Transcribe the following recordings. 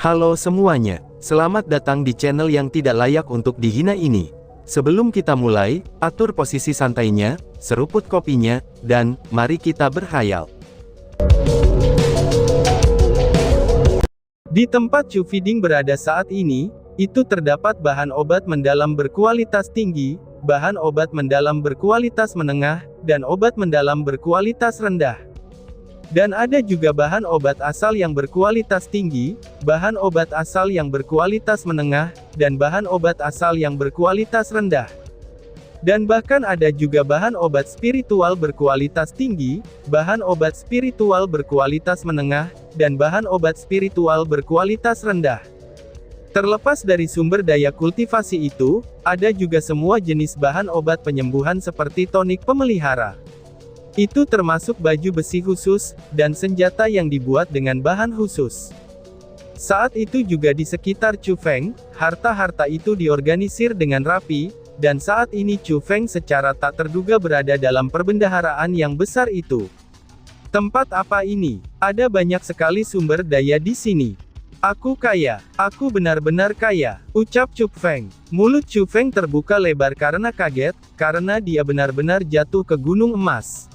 Halo semuanya, selamat datang di channel yang tidak layak untuk dihina ini. Sebelum kita mulai, atur posisi santainya, seruput kopinya, dan mari kita berkhayal. Di tempat Chu Fiding berada saat ini, itu terdapat bahan obat mendalam berkualitas tinggi, bahan obat mendalam berkualitas menengah, dan obat mendalam berkualitas rendah. Dan ada juga bahan obat asal yang berkualitas tinggi, bahan obat asal yang berkualitas menengah, dan bahan obat asal yang berkualitas rendah. Dan bahkan ada juga bahan obat spiritual berkualitas tinggi, bahan obat spiritual berkualitas menengah, dan bahan obat spiritual berkualitas rendah. Terlepas dari sumber daya kultivasi itu, ada juga semua jenis bahan obat penyembuhan seperti tonik pemelihara. Itu termasuk baju besi khusus, dan senjata yang dibuat dengan bahan khusus. Saat itu juga di sekitar Chu Feng, harta-harta itu diorganisir dengan rapi, dan saat ini Chu Feng secara tak terduga berada dalam perbendaharaan yang besar itu. Tempat apa ini? Ada banyak sekali sumber daya di sini. Aku kaya, aku benar-benar kaya, ucap Chu Feng. Mulut Chu Feng terbuka lebar karena kaget, karena dia benar-benar jatuh ke gunung emas.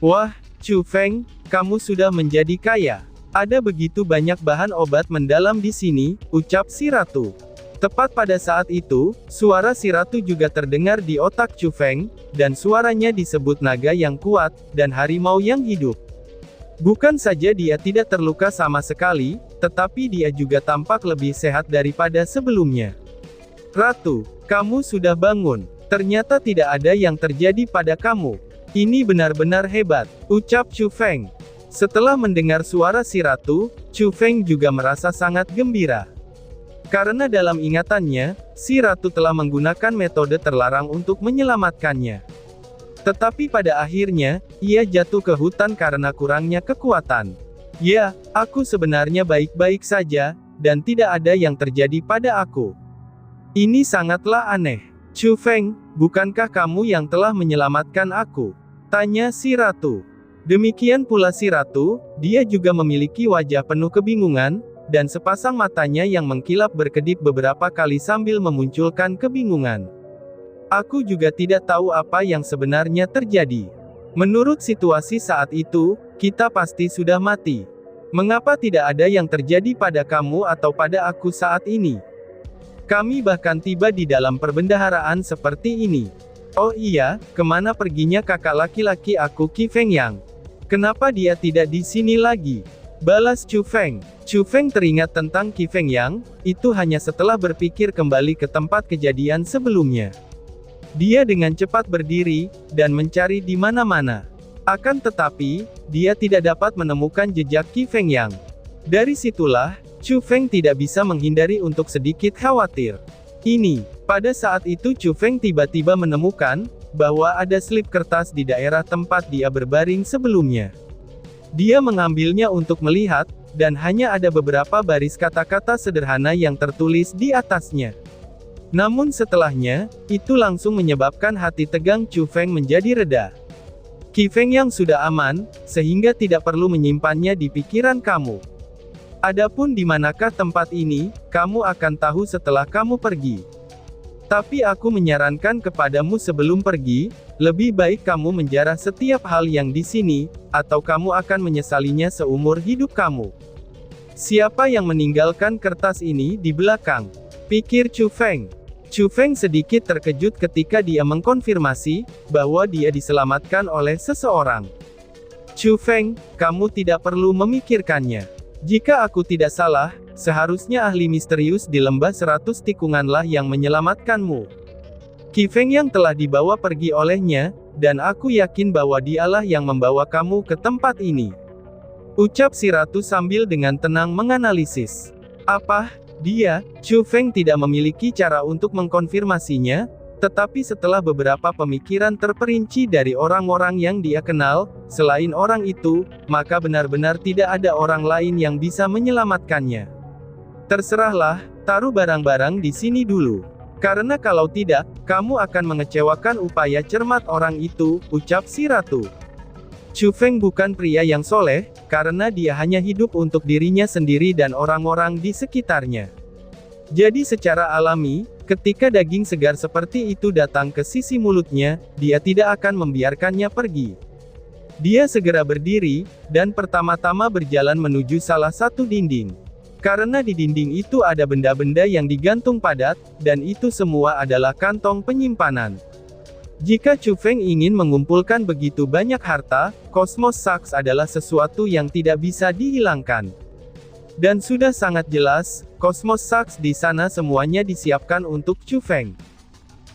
Wah, Chu Feng, kamu sudah menjadi kaya. Ada begitu banyak bahan obat mendalam di sini, ucap si ratu. Tepat pada saat itu, suara si ratu juga terdengar di otak Chu Feng, dan suaranya disebut naga yang kuat, dan harimau yang hidup. Bukan saja dia tidak terluka sama sekali, tetapi dia juga tampak lebih sehat daripada sebelumnya. Ratu, kamu sudah bangun. Ternyata tidak ada yang terjadi pada kamu. Ini benar-benar hebat, ucap Chu Feng. Setelah mendengar suara si ratu, Chu Feng juga merasa sangat gembira. Karena dalam ingatannya, si ratu telah menggunakan metode terlarang untuk menyelamatkannya. Tetapi pada akhirnya, ia jatuh ke hutan karena kurangnya kekuatan. Ya, aku sebenarnya baik-baik saja, dan tidak ada yang terjadi pada aku. Ini sangatlah aneh. Chu Feng, bukankah kamu yang telah menyelamatkan aku? Tanya si ratu. Demikian pula si ratu, dia juga memiliki wajah penuh kebingungan, dan sepasang matanya yang mengkilap berkedip beberapa kali sambil memunculkan kebingungan. Aku juga tidak tahu apa yang sebenarnya terjadi. Menurut situasi saat itu, kita pasti sudah mati. Mengapa tidak ada yang terjadi pada kamu atau pada aku saat ini? Kami bahkan tiba di dalam perbendaharaan seperti ini. Oh iya, kemana perginya kakak laki-laki aku Qi Feng Yang? Kenapa dia tidak di sini lagi? Balas Chu Feng. Chu Feng teringat tentang Qi Feng Yang, itu hanya setelah berpikir kembali ke tempat kejadian sebelumnya. Dia dengan cepat berdiri, dan mencari di mana-mana. Akan tetapi, dia tidak dapat menemukan jejak Qi Feng Yang. Dari situlah, Chu Feng tidak bisa menghindari untuk sedikit khawatir. Pada saat itu Chu Feng tiba-tiba menemukan, bahwa ada slip kertas di daerah tempat dia berbaring sebelumnya. Dia mengambilnya untuk melihat, dan hanya ada beberapa baris kata-kata sederhana yang tertulis di atasnya. Namun setelahnya, itu langsung menyebabkan hati tegang Chu Feng menjadi reda. Qi Feng Yang sudah aman, sehingga tidak perlu menyimpannya di pikiran kamu. Adapun di manakah tempat ini, kamu akan tahu setelah kamu pergi. Tapi aku menyarankan kepadamu sebelum pergi, lebih baik kamu menjarah setiap hal yang di sini, atau kamu akan menyesalinya seumur hidup kamu. Siapa yang meninggalkan kertas ini di belakang? Pikir Chu Feng. Chu Feng sedikit terkejut ketika dia mengkonfirmasi, bahwa dia diselamatkan oleh seseorang. Chu Feng, kamu tidak perlu memikirkannya. Jika aku tidak salah, seharusnya ahli misterius di lembah 100 tikunganlah yang menyelamatkanmu. Qi Feng yang telah dibawa pergi olehnya, dan aku yakin bahwa dialah yang membawa kamu ke tempat ini. Ucap si ratu sambil dengan tenang menganalisis. Apa? Dia? Chu Feng tidak memiliki cara untuk mengkonfirmasinya, tetapi setelah beberapa pemikiran terperinci dari orang-orang yang dia kenal, selain orang itu, maka benar-benar tidak ada orang lain yang bisa menyelamatkannya. Terserahlah, taruh barang-barang di sini dulu. Karena kalau tidak, kamu akan mengecewakan upaya cermat orang itu, ucap si ratu. Chu Feng bukan pria yang soleh, karena dia hanya hidup untuk dirinya sendiri dan orang-orang di sekitarnya. Jadi secara alami, ketika daging segar seperti itu datang ke sisi mulutnya, dia tidak akan membiarkannya pergi. Dia segera berdiri, dan pertama-tama berjalan menuju salah satu dinding. Karena di dinding itu ada benda-benda yang digantung padat, dan itu semua adalah kantong penyimpanan. Jika Chu Feng ingin mengumpulkan begitu banyak harta, Cosmos Sacks adalah sesuatu yang tidak bisa dihilangkan. Dan sudah sangat jelas, Cosmos Sacks di sana semuanya disiapkan untuk Chu Feng.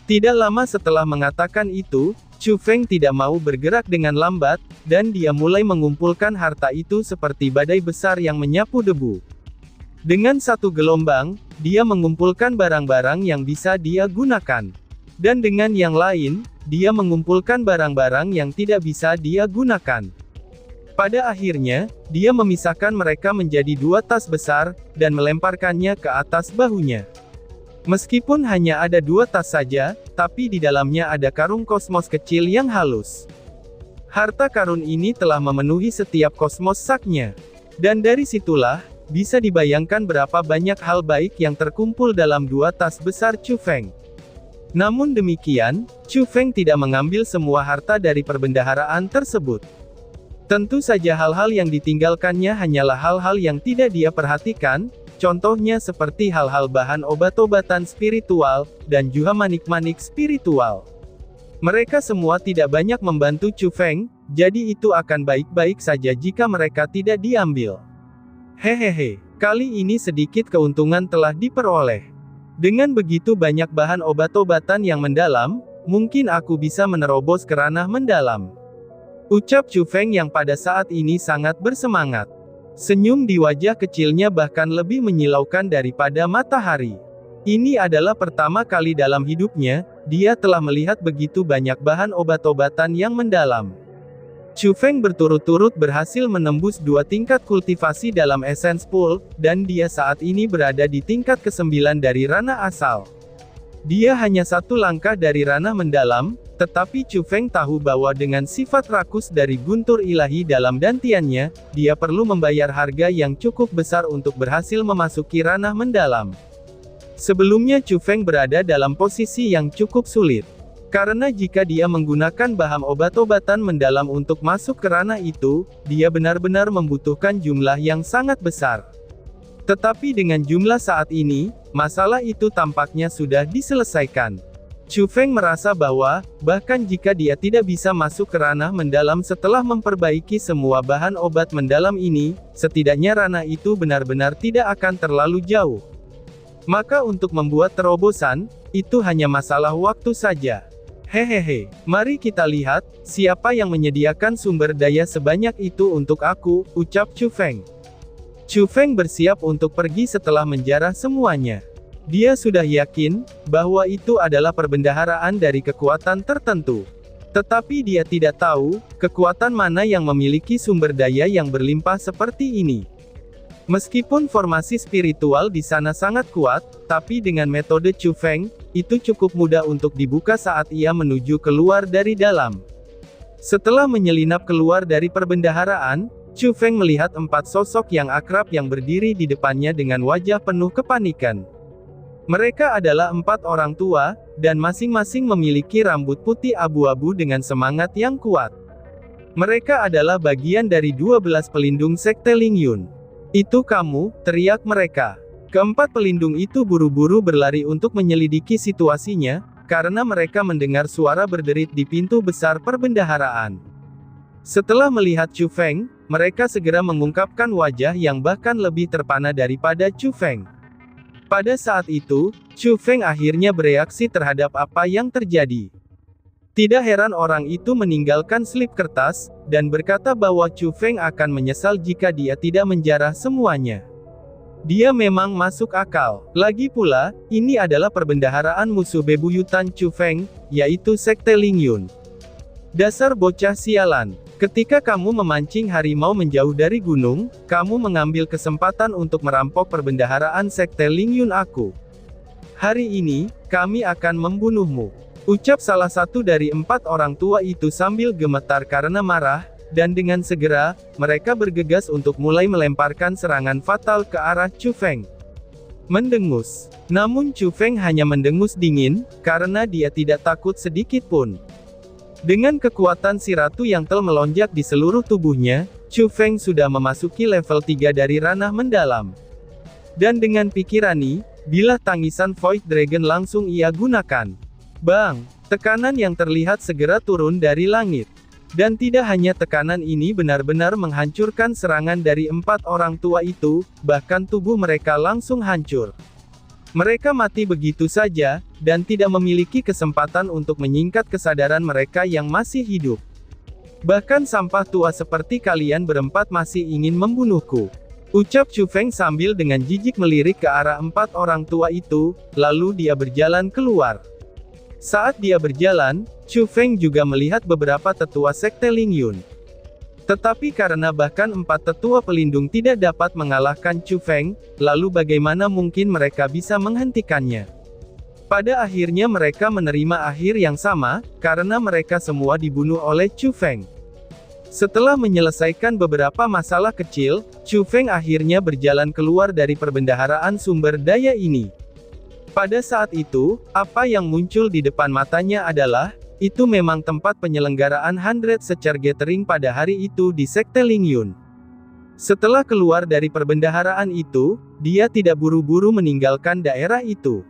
Tidak lama setelah mengatakan itu, Chu Feng tidak mau bergerak dengan lambat, dan dia mulai mengumpulkan harta itu seperti badai besar yang menyapu debu. Dengan satu gelombang, dia mengumpulkan barang-barang yang bisa dia gunakan. Dan dengan yang lain, dia mengumpulkan barang-barang yang tidak bisa dia gunakan. Pada akhirnya, dia memisahkan mereka menjadi dua tas besar, dan melemparkannya ke atas bahunya. Meskipun hanya ada dua tas saja, tapi di dalamnya ada karung kosmos kecil yang halus. Harta karun ini telah memenuhi setiap kosmos saknya. Dan dari situlah, bisa dibayangkan berapa banyak hal baik yang terkumpul dalam dua tas besar Chu Feng. Namun demikian, Chu Feng tidak mengambil semua harta dari perbendaharaan tersebut. Tentu saja hal-hal yang ditinggalkannya hanyalah hal-hal yang tidak dia perhatikan, contohnya seperti hal-hal bahan obat-obatan spiritual, dan juga manik-manik spiritual. Mereka semua tidak banyak membantu Chu Feng, jadi itu akan baik-baik saja jika mereka tidak diambil. Hehehe, kali ini sedikit keuntungan telah diperoleh. Dengan begitu banyak bahan obat-obatan yang mendalam, mungkin aku bisa menerobos ke ranah mendalam. Ucap Chu Feng yang pada saat ini sangat bersemangat. Senyum di wajah kecilnya bahkan lebih menyilaukan daripada matahari. Ini adalah pertama kali dalam hidupnya, dia telah melihat begitu banyak bahan obat-obatan yang mendalam. Chu Feng berturut-turut berhasil menembus 2 tingkat kultivasi dalam Essence Pool, dan dia saat ini berada di tingkat ke-9 dari ranah asal. Dia hanya satu langkah dari ranah mendalam, tetapi Chu Feng tahu bahwa dengan sifat rakus dari guntur ilahi dalam dantiannya, dia perlu membayar harga yang cukup besar untuk berhasil memasuki ranah mendalam. Sebelumnya Chu Feng berada dalam posisi yang cukup sulit. Karena jika dia menggunakan bahan obat-obatan mendalam untuk masuk ke ranah itu, dia benar-benar membutuhkan jumlah yang sangat besar. Tetapi dengan jumlah saat ini, masalah itu tampaknya sudah diselesaikan. Chu Feng merasa bahwa, bahkan jika dia tidak bisa masuk ke ranah mendalam setelah memperbaiki semua bahan obat mendalam ini, setidaknya ranah itu benar-benar tidak akan terlalu jauh. Maka untuk membuat terobosan, itu hanya masalah waktu saja. Hehehe, mari kita lihat, siapa yang menyediakan sumber daya sebanyak itu untuk aku, ucap Chu Feng. Chu Feng bersiap untuk pergi setelah menjarah semuanya. Dia sudah yakin, bahwa itu adalah perbendaharaan dari kekuatan tertentu. Tetapi dia tidak tahu, kekuatan mana yang memiliki sumber daya yang berlimpah seperti ini. Meskipun formasi spiritual di sana sangat kuat, tapi dengan metode Chu Feng, itu cukup mudah untuk dibuka saat ia menuju keluar dari dalam. Setelah menyelinap keluar dari perbendaharaan, Chu Feng melihat 4 sosok yang akrab yang berdiri di depannya dengan wajah penuh kepanikan. Mereka adalah 4 orang tua, dan masing-masing memiliki rambut putih abu-abu dengan semangat yang kuat. Mereka adalah bagian dari 12 pelindung Sekte Ling Yun. Itu kamu, teriak mereka. Keempat pelindung itu buru-buru berlari untuk menyelidiki situasinya, karena mereka mendengar suara berderit di pintu besar perbendaharaan. Setelah melihat Chu Feng, mereka segera mengungkapkan wajah yang bahkan lebih terpana daripada Chu Feng. Pada saat itu, Chu Feng akhirnya bereaksi terhadap apa yang terjadi. Tidak heran orang itu meninggalkan slip kertas, dan berkata bahwa Chu Feng akan menyesal jika dia tidak menjarah semuanya. Dia memang masuk akal. Lagi pula, ini adalah perbendaharaan musuh bebuyutan Chu Feng, yaitu Sekte Ling Yun. Dasar bocah sialan. Ketika kamu memancing harimau menjauh dari gunung, kamu mengambil kesempatan untuk merampok perbendaharaan Sekte Ling Yun aku. Hari ini, kami akan membunuhmu. Ucap salah satu dari 4 orang tua itu sambil gemetar karena marah, dan dengan segera, mereka bergegas untuk mulai melemparkan serangan fatal ke arah Chu Feng. Mendengus. Namun Chu Feng hanya mendengus dingin, karena dia tidak takut sedikit pun. Dengan kekuatan si ratu yang telah melonjak di seluruh tubuhnya, Chu Feng sudah memasuki level 3 dari ranah mendalam. Dan dengan pikirani, bilah tangisan Void Dragon langsung ia gunakan. Bang! Tekanan yang terlihat segera turun dari langit. Dan tidak hanya tekanan ini benar-benar menghancurkan serangan dari 4 orang tua itu, bahkan tubuh mereka langsung hancur. Mereka mati begitu saja, dan tidak memiliki kesempatan untuk menyingkat kesadaran mereka yang masih hidup. Bahkan sampah tua seperti kalian berempat masih ingin membunuhku. Ucap Chu Feng sambil dengan jijik melirik ke arah 4 orang tua itu, lalu dia berjalan keluar. Saat dia berjalan, Chu Feng juga melihat beberapa tetua sekte Ling Yun. Tetapi karena bahkan 4 tetua pelindung tidak dapat mengalahkan Chu Feng, lalu bagaimana mungkin mereka bisa menghentikannya? Pada akhirnya mereka menerima akhir yang sama, karena mereka semua dibunuh oleh Chu Feng. Setelah menyelesaikan beberapa masalah kecil, Chu Feng akhirnya berjalan keluar dari perbendaharaan sumber daya ini. Pada saat itu, apa yang muncul di depan matanya adalah, itu memang tempat penyelenggaraan 100 Secher Gathering pada hari itu di Sekte Ling Yun. Setelah keluar dari perbendaharaan itu, dia tidak buru-buru meninggalkan daerah itu.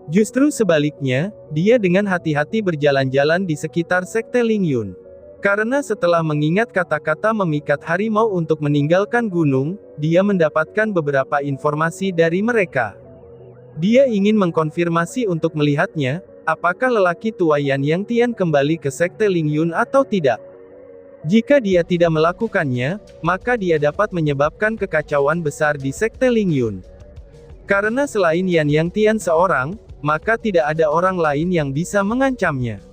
Justru sebaliknya, dia dengan hati-hati berjalan-jalan di sekitar Sekte Ling Yun. Karena setelah mengingat kata-kata memikat harimau untuk meninggalkan gunung, dia mendapatkan beberapa informasi dari mereka. Dia ingin mengkonfirmasi untuk melihatnya, apakah lelaki tua Yan Yang Tian kembali ke Sekte Ling Yun atau tidak. Jika dia tidak melakukannya, maka dia dapat menyebabkan kekacauan besar di Sekte Ling Yun. Karena selain Yan Yang Tian seorang, maka tidak ada orang lain yang bisa mengancamnya.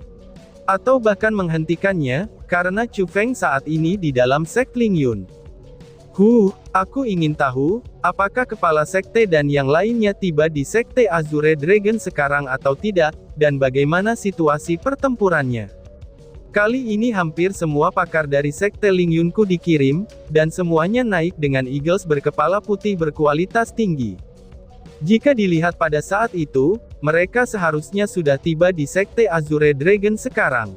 Atau bahkan menghentikannya, karena Chu Feng saat ini di dalam Sekte Ling Yun. Aku ingin tahu, apakah kepala sekte dan yang lainnya tiba di Sekte Azure Dragon sekarang atau tidak, dan bagaimana situasi pertempurannya. Kali ini hampir semua pakar dari Sekte Ling Yunku dikirim, dan semuanya naik dengan Eagles berkepala putih berkualitas tinggi. Jika dilihat pada saat itu, mereka seharusnya sudah tiba di Sekte Azure Dragon sekarang.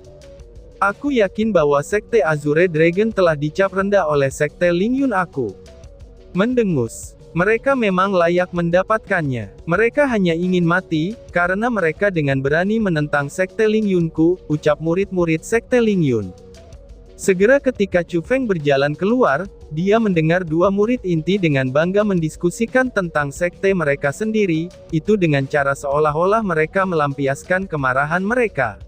Aku yakin bahwa Sekte Azure Dragon telah dicap rendah oleh Sekte Ling Yun aku. Mendengus. Mereka memang layak mendapatkannya. Mereka hanya ingin mati, karena mereka dengan berani menentang Sekte Ling Yunku, ucap murid-murid Sekte Ling Yun. Segera ketika Chu Feng berjalan keluar, dia mendengar 2 murid inti dengan bangga mendiskusikan tentang sekte mereka sendiri, itu dengan cara seolah-olah mereka melampiaskan kemarahan mereka.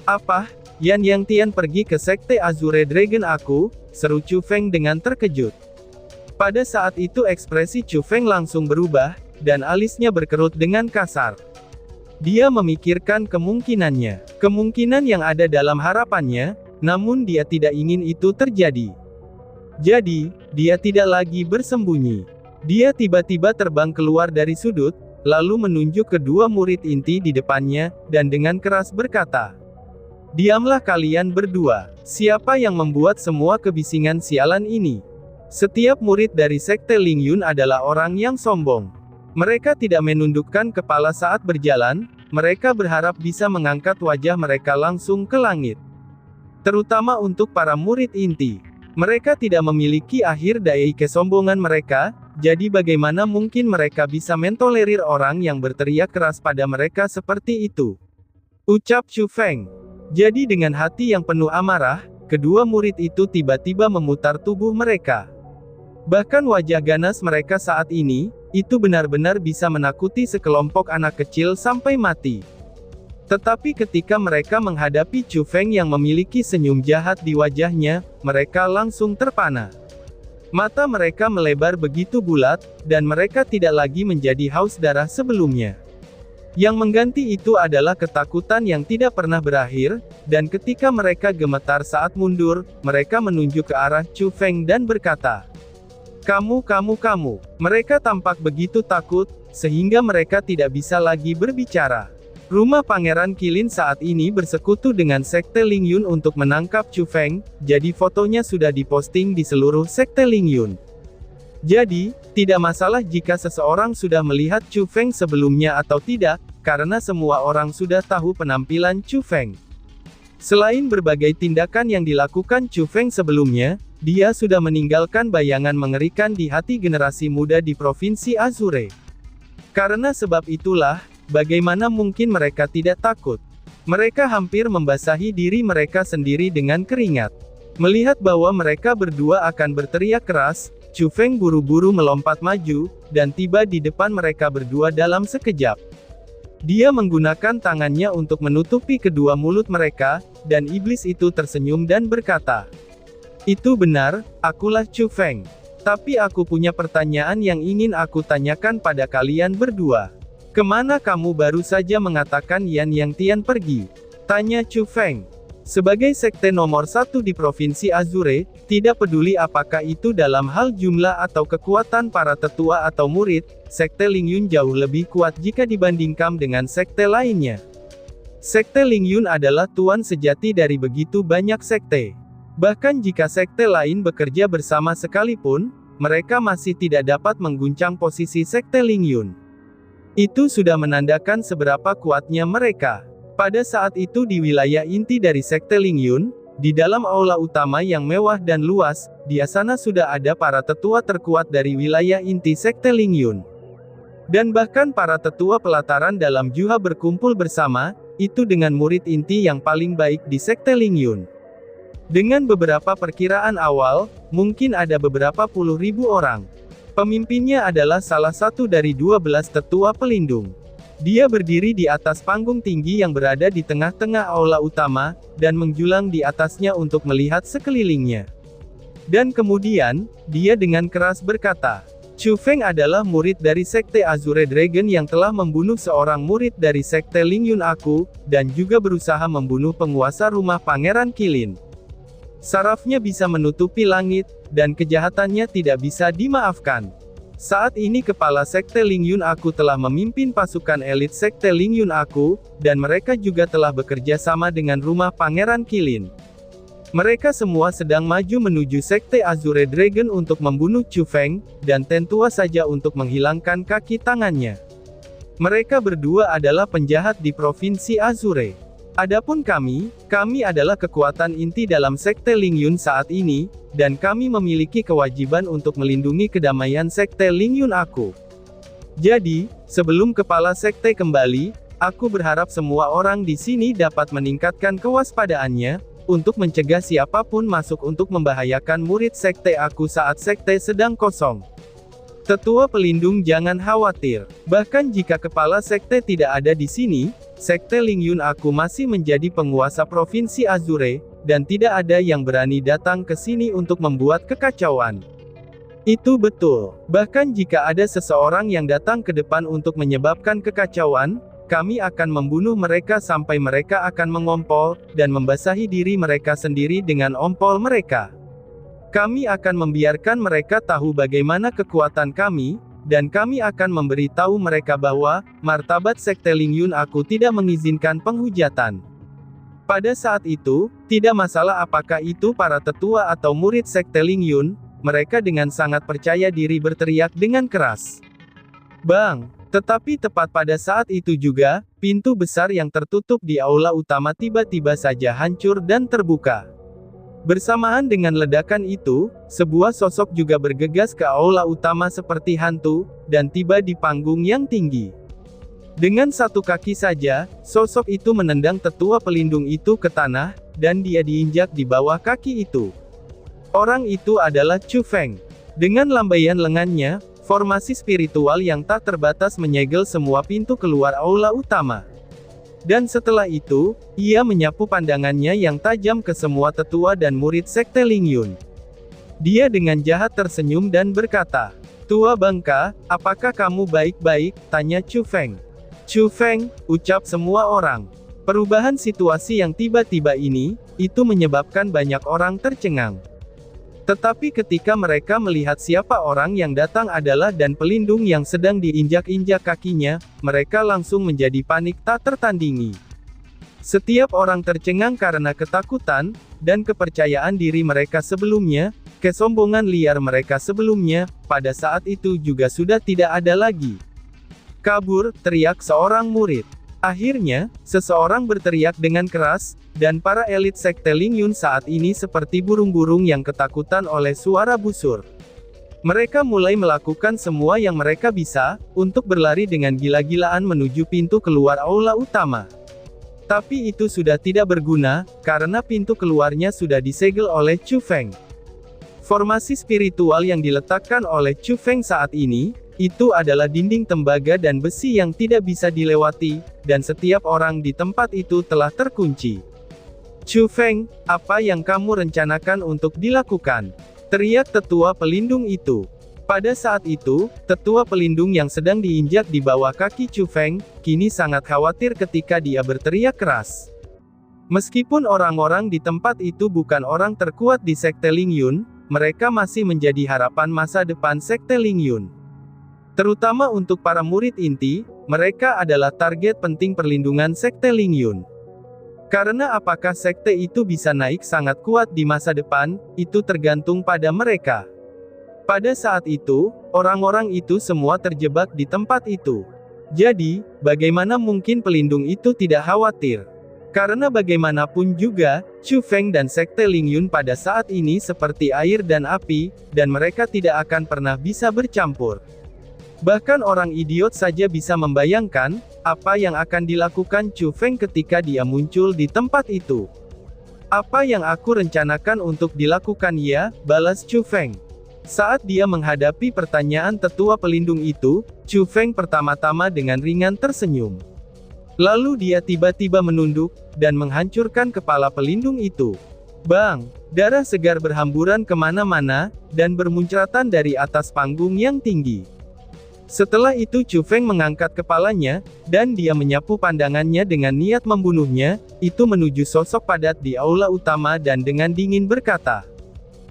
Apa? Yan Yang Tian pergi ke Sekte Azure Dragon aku, seru Chu Feng dengan terkejut. Pada saat itu ekspresi Chu Feng langsung berubah, dan alisnya berkerut dengan kasar. Dia memikirkan kemungkinannya. Kemungkinan yang ada dalam harapannya, namun dia tidak ingin itu terjadi. Jadi, dia tidak lagi bersembunyi. Dia tiba-tiba terbang keluar dari sudut, lalu menunjuk kedua murid inti di depannya, dan dengan keras berkata, "Diamlah kalian berdua. Siapa yang membuat semua kebisingan sialan ini?" Setiap murid dari Sekte Ling Yun adalah orang yang sombong. Mereka tidak menundukkan kepala saat berjalan, mereka berharap bisa mengangkat wajah mereka langsung ke langit. Terutama untuk para murid inti. Mereka tidak memiliki akhir daya kesombongan mereka, jadi bagaimana mungkin mereka bisa mentolerir orang yang berteriak keras pada mereka seperti itu? Ucap Chu Feng. Jadi dengan hati yang penuh amarah, kedua murid itu tiba-tiba memutar tubuh mereka. Bahkan wajah ganas mereka saat ini, itu benar-benar bisa menakuti sekelompok anak kecil sampai mati. Tetapi ketika mereka menghadapi Chu Feng yang memiliki senyum jahat di wajahnya, mereka langsung terpana. Mata mereka melebar begitu bulat, dan mereka tidak lagi menjadi haus darah sebelumnya. Yang mengganti itu adalah ketakutan yang tidak pernah berakhir, dan ketika mereka gemetar saat mundur, mereka menunjuk ke arah Chu Feng dan berkata, Kamu. Mereka tampak begitu takut, sehingga mereka tidak bisa lagi berbicara. Rumah Pangeran Qilin saat ini bersekutu dengan Sekte Lingyun untuk menangkap Chu Feng, jadi fotonya sudah diposting di seluruh Sekte Lingyun. Jadi, tidak masalah jika seseorang sudah melihat Chu Feng sebelumnya atau tidak, karena semua orang sudah tahu penampilan Chu Feng. Selain berbagai tindakan yang dilakukan Chu Feng sebelumnya, dia sudah meninggalkan bayangan mengerikan di hati generasi muda di Provinsi Azure. Karena sebab itulah, bagaimana mungkin mereka tidak takut? Mereka hampir membasahi diri mereka sendiri dengan keringat. Melihat bahwa mereka berdua akan berteriak keras, Chu Feng buru-buru melompat maju, dan tiba di depan mereka berdua dalam sekejap. Dia menggunakan tangannya untuk menutupi kedua mulut mereka, dan iblis itu tersenyum dan berkata, "Itu benar, akulah Chu Feng. Tapi aku punya pertanyaan yang ingin aku tanyakan pada kalian berdua. Kemana kamu baru saja mengatakan Yan Yang Tian pergi?" Tanya Chu Feng. Sebagai sekte nomor 1 di Provinsi Azure, tidak peduli apakah itu dalam hal jumlah atau kekuatan para tetua atau murid, Sekte Lingyun jauh lebih kuat jika dibandingkan dengan sekte lainnya. Sekte Lingyun adalah tuan sejati dari begitu banyak sekte. Bahkan jika sekte lain bekerja bersama sekalipun, mereka masih tidak dapat mengguncang posisi Sekte Lingyun. Itu sudah menandakan seberapa kuatnya mereka. Pada saat itu di wilayah inti dari Sekte Lingyun, di dalam aula utama yang mewah dan luas, di sana sudah ada para tetua terkuat dari wilayah inti Sekte Lingyun. Dan bahkan para tetua pelataran dalam Juha berkumpul bersama, itu dengan murid inti yang paling baik di Sekte Lingyun. Dengan beberapa perkiraan awal, mungkin ada beberapa puluh ribu orang. Pemimpinnya adalah salah satu dari 12 tetua pelindung. Dia berdiri di atas panggung tinggi yang berada di tengah-tengah aula utama, dan menjulang di atasnya untuk melihat sekelilingnya. Dan kemudian, dia dengan keras berkata, "Chu Feng adalah murid dari Sekte Azure Dragon yang telah membunuh seorang murid dari Sekte Lingyun aku, dan juga berusaha membunuh penguasa rumah Pangeran Qilin. Sarafnya bisa menutupi langit, dan kejahatannya tidak bisa dimaafkan. Saat ini kepala Sekte Lingyun aku telah memimpin pasukan elit Sekte Lingyun aku, dan mereka juga telah bekerja sama dengan rumah Pangeran Qilin. Mereka semua sedang maju menuju Sekte Azure Dragon untuk membunuh Chu Feng, dan tentu saja untuk menghilangkan kaki tangannya. Mereka berdua adalah penjahat di Provinsi Azure. Adapun kami adalah kekuatan inti dalam Sekte Lingyun saat ini, dan kami memiliki kewajiban untuk melindungi kedamaian Sekte Lingyun aku. Jadi, sebelum kepala sekte kembali, aku berharap semua orang di sini dapat meningkatkan kewaspadaannya, untuk mencegah siapapun masuk untuk membahayakan murid sekte aku saat sekte sedang kosong. Tetua pelindung jangan khawatir. Bahkan jika kepala sekte tidak ada di sini, Sekte Lingyun aku masih menjadi penguasa Provinsi Azure, dan tidak ada yang berani datang ke sini untuk membuat kekacauan." Itu betul. Bahkan jika ada seseorang yang datang ke depan untuk menyebabkan kekacauan, kami akan membunuh mereka sampai mereka akan mengompol, dan membasahi diri mereka sendiri dengan ompol mereka. Kami akan membiarkan mereka tahu bagaimana kekuatan kami, dan kami akan memberitahu mereka bahwa, martabat Sekte Lingyun aku tidak mengizinkan penghujatan. Pada saat itu, tidak masalah apakah itu para tetua atau murid Sekte Lingyun, mereka dengan sangat percaya diri berteriak dengan keras. Bang! Tetapi tepat pada saat itu juga, pintu besar yang tertutup di aula utama tiba-tiba saja hancur dan terbuka. Bersamaan dengan ledakan itu, sebuah sosok juga bergegas ke aula utama seperti hantu, dan tiba di panggung yang tinggi. Dengan satu kaki saja, sosok itu menendang tetua pelindung itu ke tanah, dan dia diinjak di bawah kaki itu. Orang itu adalah Chu Feng. Dengan lambaian lengannya, formasi spiritual yang tak terbatas menyegel semua pintu keluar aula utama. Dan setelah itu, ia menyapu pandangannya yang tajam ke semua tetua dan murid Sekte Lingyun. Dia dengan jahat tersenyum dan berkata, "Tua bangka, apakah kamu baik-baik?" tanya Chu Feng. "Chu Feng," ucap semua orang. Perubahan situasi yang tiba-tiba ini, itu menyebabkan banyak orang tercengang. Tetapi ketika mereka melihat siapa orang yang datang adalah dan pelindung yang sedang diinjak-injak kakinya, mereka langsung menjadi panik tak tertandingi. Setiap orang tercengang karena ketakutan, dan kepercayaan diri mereka sebelumnya, kesombongan liar mereka sebelumnya, pada saat itu juga sudah tidak ada lagi. "Kabur!" teriak seorang murid. Akhirnya, seseorang berteriak dengan keras, dan para elit sekte Lingyun saat ini seperti burung-burung yang ketakutan oleh suara busur. Mereka mulai melakukan semua yang mereka bisa, untuk berlari dengan gila-gilaan menuju pintu keluar aula utama. Tapi itu sudah tidak berguna, karena pintu keluarnya sudah disegel oleh Chu Feng. Formasi spiritual yang diletakkan oleh Chu Feng saat ini, itu adalah dinding tembaga dan besi yang tidak bisa dilewati, dan setiap orang di tempat itu telah terkunci. "Chu Feng, apa yang kamu rencanakan untuk dilakukan?" teriak tetua pelindung itu. Pada saat itu, tetua pelindung yang sedang diinjak di bawah kaki Chu Feng, kini sangat khawatir ketika dia berteriak keras. Meskipun orang-orang di tempat itu bukan orang terkuat di Sekte Lingyun, mereka masih menjadi harapan masa depan Sekte Lingyun. Terutama untuk para murid inti, mereka adalah target penting perlindungan Sekte Lingyun. Karena apakah sekte itu bisa naik sangat kuat di masa depan, itu tergantung pada mereka. Pada saat itu, orang-orang itu semua terjebak di tempat itu. Jadi, bagaimana mungkin pelindung itu tidak khawatir? Karena bagaimanapun juga, Chu Feng dan Sekte Lingyun pada saat ini seperti air dan api, dan mereka tidak akan pernah bisa bercampur. Bahkan orang idiot saja bisa membayangkan, apa yang akan dilakukan Chu Feng ketika dia muncul di tempat itu. "Apa yang aku rencanakan untuk dilakukan ya?" balas Chu Feng. Saat dia menghadapi pertanyaan tetua pelindung itu, Chu Feng pertama-tama dengan ringan tersenyum. Lalu dia tiba-tiba menunduk, dan menghancurkan kepala pelindung itu. Bang! Darah segar berhamburan kemana-mana, dan bermuncratan dari atas panggung yang tinggi. Setelah itu Chu Feng mengangkat kepalanya, dan dia menyapu pandangannya dengan niat membunuhnya, itu menuju sosok padat di aula utama dan dengan dingin berkata,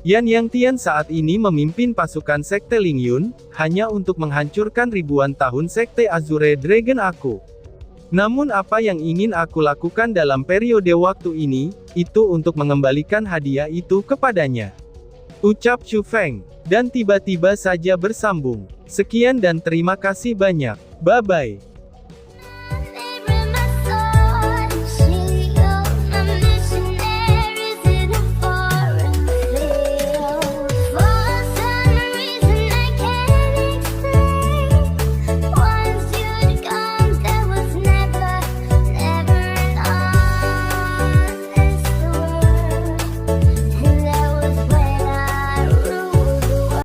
"Yan Yang Tian saat ini memimpin pasukan Sekte Lingyun, hanya untuk menghancurkan ribuan tahun Sekte Azure Dragon aku. Namun apa yang ingin aku lakukan dalam periode waktu ini, itu untuk mengembalikan hadiah itu kepadanya," ucap Chu Feng, dan tiba-tiba saja bersambung. "Sekian dan terima kasih banyak. Bye-bye."